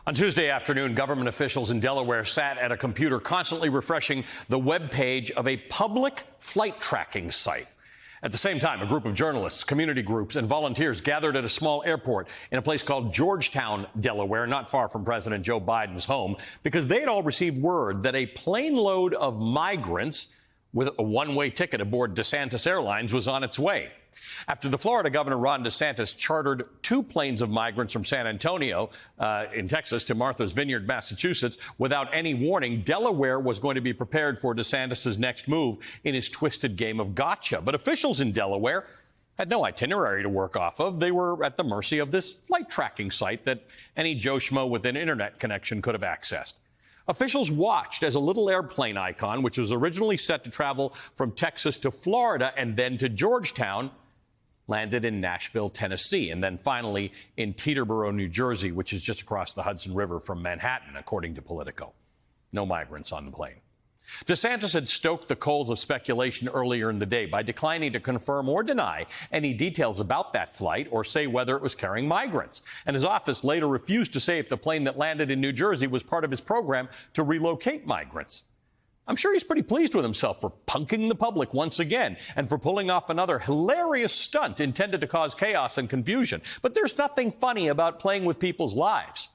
On Tuesday afternoon, government officials in Delaware sat at a computer constantly refreshing the web page of a public flight tracking site. At the same time, a group of journalists, community groups, and volunteers gathered at a small airport in a place called Georgetown, Delaware, not far from President Joe Biden's home, because they had all received word that a plane load of migrants with a one-way ticket aboard DeSantis Airlines was on its way. After the Florida governor, Ron DeSantis, chartered 2 planes of migrants from San Antonio in Texas to Martha's Vineyard, Massachusetts, without any warning, Delaware was going to be prepared for DeSantis' next move in his twisted game of gotcha. But officials in Delaware had no itinerary to work off of. They were at the mercy of this flight tracking site that any Joe Schmo with an internet connection could have accessed. Officials watched as a little airplane icon, which was originally set to travel from Texas to Florida and then to Georgetown, landed in Nashville, Tennessee, and then finally in Teterboro, New Jersey, which is just across the Hudson River from Manhattan, according to Politico. No migrants on the plane. DeSantis had stoked the coals of speculation earlier in the day by declining to confirm or deny any details about that flight or say whether it was carrying migrants. And his office later refused to say if the plane that landed in New Jersey was part of his program to relocate migrants. I'm sure he's pretty pleased with himself for punking the public once again and for pulling off another hilarious stunt intended to cause chaos and confusion. But there's nothing funny about playing with people's lives.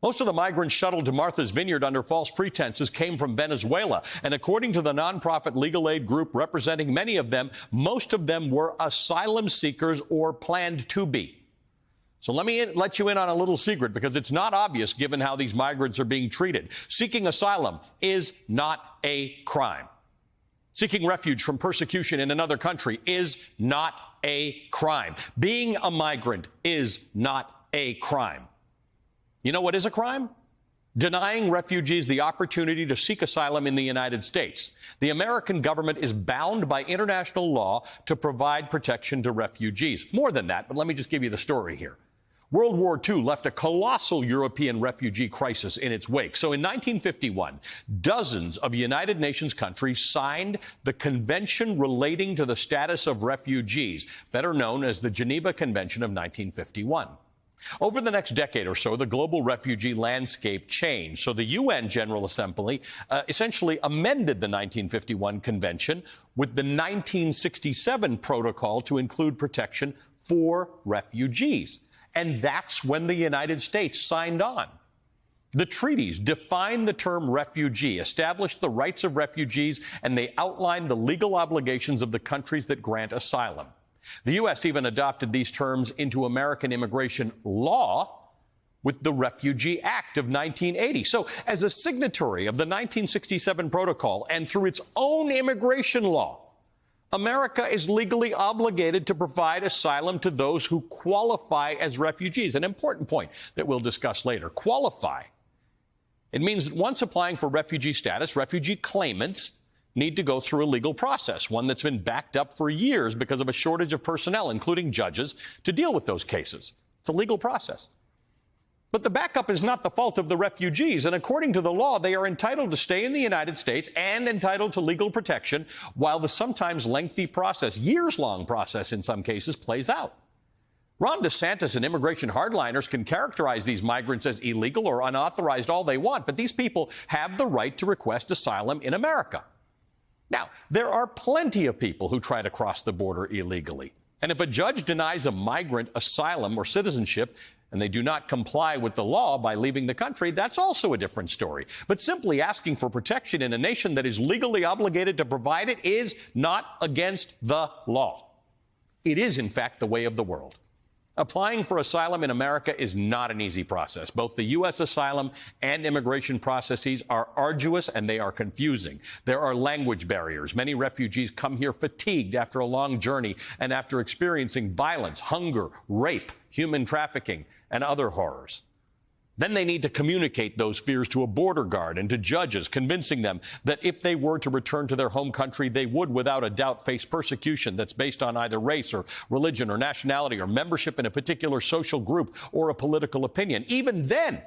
Most of the migrants shuttled to Martha's Vineyard under false pretenses came from Venezuela. And according to the nonprofit legal aid group representing many of them, most of them were asylum seekers or planned to be. So let me let you in on a little secret, because it's not obvious given how these migrants are being treated. Seeking asylum is not a crime. Seeking refuge from persecution in another country is not a crime. Being a migrant is not a crime. You know what is a crime? Denying refugees the opportunity to seek asylum in the United States. The American government is bound by international law to provide protection to refugees. More than that, but let me just give you the story here. World War II left a colossal European refugee crisis in its wake. So in 1951, dozens of United Nations countries signed the Convention relating to the status of refugees, better known as the Geneva Convention of 1951. Over the next decade or so, the global refugee landscape changed. So the UN General Assembly essentially amended the 1951 Convention with the 1967 Protocol to include protection for refugees. And that's when the United States signed on. The treaties define the term refugee, established the rights of refugees, and they outline the legal obligations of the countries that grant asylum. The U.S. even adopted these terms into American immigration law with the Refugee Act of 1980. So as a signatory of the 1967 Protocol and through its own immigration law, America is legally obligated to provide asylum to those who qualify as refugees. An important point that we'll discuss later. Qualify. It means that once applying for refugee status, refugee claimants need to go through a legal process, one that's been backed up for years because of a shortage of personnel, including judges, to deal with those cases. It's a legal process. But the backup is not the fault of the refugees, and according to the law, they are entitled to stay in the United States and entitled to legal protection while the sometimes lengthy process, years-long process in some cases, plays out. Ron DeSantis and immigration hardliners can characterize these migrants as illegal or unauthorized all they want, but these people have the right to request asylum in America. Now, there are plenty of people who try to cross the border illegally. And if a judge denies a migrant asylum or citizenship and they do not comply with the law by leaving the country, that's also a different story. But simply asking for protection in a nation that is legally obligated to provide it is not against the law. It is, in fact, the way of the world. Applying for asylum in America is not an easy process. Both the U.S. asylum and immigration processes are arduous and they are confusing. There are language barriers. Many refugees come here fatigued after a long journey and after experiencing violence, hunger, rape, human trafficking, and other horrors. Then they need to communicate those fears to a border guard and to judges, convincing them that if they were to return to their home country, they would without a doubt face persecution that's based on either race or religion or nationality or membership in a particular social group or a political opinion. Even then,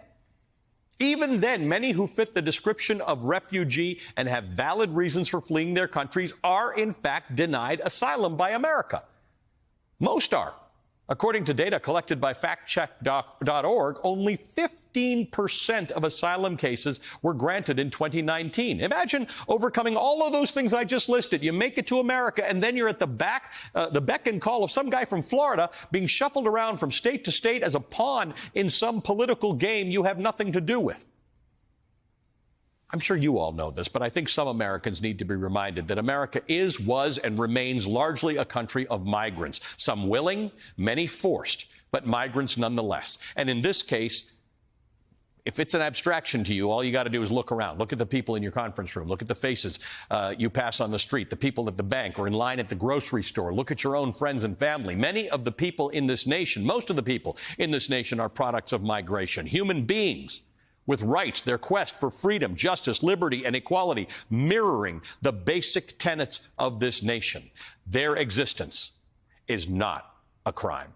many who fit the description of refugee and have valid reasons for fleeing their countries are in fact denied asylum by America. Most are. According to data collected by factcheck.org, only 15% of asylum cases were granted in 2019. Imagine overcoming all of those things I just listed. You make it to America, and then you're at the beck and call of some guy from Florida being shuffled around from state to state as a pawn in some political game you have nothing to do with. I'm sure you all know this, but I think some Americans need to be reminded that America is, was, and remains largely a country of migrants, some willing, many forced, but migrants nonetheless. And in this case, if it's an abstraction to you, all you got to do is look around. Look at the people in your conference room. Look at the faces you pass on the street, the people at the bank or in line at the grocery store. Look at your own friends and family. Many of the people in this nation, most of the people in this nation are products of migration, human beings with rights, their quest for freedom, justice, liberty, and equality, mirroring the basic tenets of this nation. Their existence is not a crime.